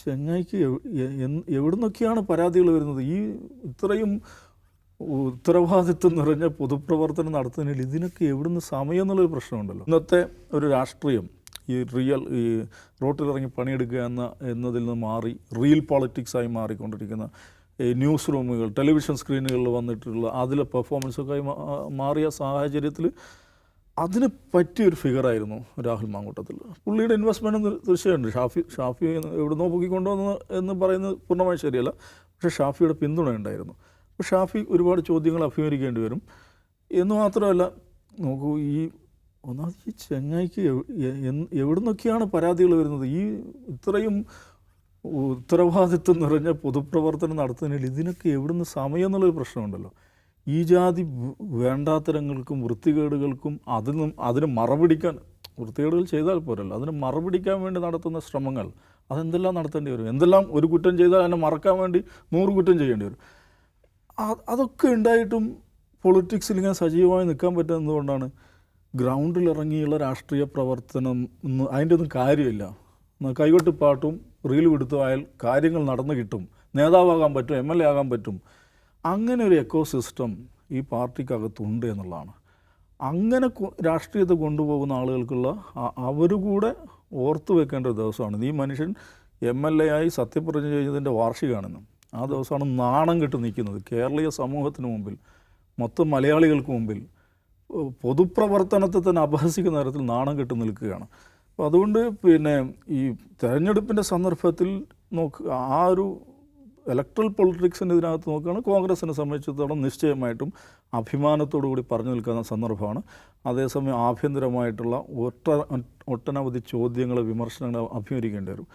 ചെങ്ങായിക്ക് എവിടുന്നൊക്കെയാണ് പരാതികൾ വരുന്നത്? ഈ ഇത്രയും ഉത്തരവാദിത്വം നിറഞ്ഞ പൊതുപ്രവർത്തനം നടത്തുന്നതിൽ ഇതിനൊക്കെ എവിടുന്ന് സമയം എന്നുള്ളൊരു പ്രശ്നമുണ്ടല്ലോ. ഇന്നത്തെ ഒരു രാഷ്ട്രീയം ഈ റോട്ടിലിറങ്ങി പണിയെടുക്കുക എന്നതിൽ നിന്ന് മാറി റിയൽ പോളിറ്റിക്സായി മാറിക്കൊണ്ടിരിക്കുന്ന ന്യൂസ് റൂമുകൾ, ടെലിവിഷൻ സ്ക്രീനുകളിൽ വന്നിട്ടുള്ള അതിലെ പെർഫോമൻസൊക്കെ ആയി മാറിയ സാഹചര്യത്തിൽ അതിന് പറ്റിയൊരു ഫിഗറായിരുന്നു രാഹുൽ മാങ്കൂട്ടത്തിൽ. പുള്ളിയുടെ ഇൻവെസ്റ്റ്മെൻറ്റ് തീർച്ചയായുണ്ട്. ഷാഫി എവിടുന്നോ പൊക്കിക്കൊണ്ടുവന്നു എന്ന് പറയുന്നത് പൂർണ്ണമായി ശരിയല്ല. പക്ഷേ ഷാഫിയുടെ പിന്തുണ ഉണ്ടായിരുന്നു. അപ്പോൾ ഷാഫി ഒരുപാട് ചോദ്യങ്ങൾ അഭിമുഖീകരിക്കേണ്ടി വരും എന്ന് മാത്രമല്ല, നോക്കൂ, ഒന്നാമത് ഈ ചെങ്ങായിക്ക് എവിടുന്നൊക്കെയാണ് പരാതികൾ വരുന്നത്? ഈ ഇത്രയും ഉത്തരവാദിത്വം നിറഞ്ഞ പൊതുപ്രവർത്തനം നടത്തുന്നതിൽ ഇതിനൊക്കെ എവിടുന്ന് സമയം എന്നുള്ളൊരു പ്രശ്നമുണ്ടല്ലോ. ഈ ജാതി വേണ്ടാത്തരങ്ങൾക്കും വൃത്തികേടുകൾക്കും അതിന് മറപിടിക്കാൻ, വൃത്തികേടുകൾ ചെയ്താൽ പോരല്ലോ, അതിന് മറപിടിക്കാൻ വേണ്ടി നടത്തുന്ന ശ്രമങ്ങൾ അതെന്തെല്ലാം നടത്തേണ്ടി വരും? എന്തെല്ലാം ഒരു കുറ്റം ചെയ്താൽ അതിനെ മറക്കാൻ വേണ്ടി 100 കുറ്റം ചെയ്യേണ്ടി വരും. അതൊക്കെ ഉണ്ടായിട്ടും പൊളിറ്റിക്സിൽ ഇങ്ങനെ സജീവമായി നിൽക്കാൻ പറ്റുന്നത് കൊണ്ടാണ്. ഗ്രൗണ്ടിലിറങ്ങിയുള്ള രാഷ്ട്രീയ പ്രവർത്തനം അതിൻ്റെ ഒന്നും കാര്യമില്ല. കൈകൊട്ടിപ്പാട്ടും റീൽ കൊടുത്തുമായാൽ കാര്യങ്ങൾ നടന്നു കിട്ടും, നേതാവാകാൻ പറ്റും, MLA ആകാൻ പറ്റും. അങ്ങനെ ഒരു എക്കോസിസ്റ്റം ഈ പാർട്ടിക്കകത്തുണ്ട് എന്നുള്ളതാണ്. അങ്ങനെ രാഷ്ട്രീയത്തെ കൊണ്ടുപോകുന്ന ആളുകൾക്കുള്ള അവരുകൂടെ ഓർത്തു വെക്കേണ്ട ഒരു ദിവസമാണ്. ഈ മനുഷ്യൻ MLA ആയി സത്യപ്രതിജ്ഞ ചെയ്യുന്നതിൻ്റെ വാർഷികമാണെന്ന്. ആ ദിവസമാണ് നാണം കെട്ട് നിൽക്കുന്നത് കേരളീയ സമൂഹത്തിന് മുമ്പിൽ, മൊത്തം മലയാളികൾക്ക് മുമ്പിൽ. പൊതുപ്രവർത്തനത്തെ തന്നെ അപഹസിക്കുന്ന തരത്തിൽ നാണം കെട്ട് നിൽക്കുകയാണ്. അപ്പോൾ അതുകൊണ്ട് ഈ തെരഞ്ഞെടുപ്പിൻ്റെ സന്ദർഭത്തിൽ ആ ഒരു ഇലക്ട്രൽ പൊളിറ്റിക്സിൻ്റെ ഇതിനകത്ത് നോക്കുകയാണ് കോൺഗ്രസിനെ സംബന്ധിച്ചിടത്തോളം നിശ്ചയമായിട്ടും അഭിമാനത്തോടു കൂടി പറഞ്ഞു നിൽക്കുന്ന സന്ദർഭമാണ്. അതേസമയം ആഭ്യന്തരമായിട്ടുള്ള ഒട്ടനവധി ചോദ്യങ്ങൾ, വിമർശനങ്ങൾ അഭിമുഖീകരിക്കേണ്ടി വരും.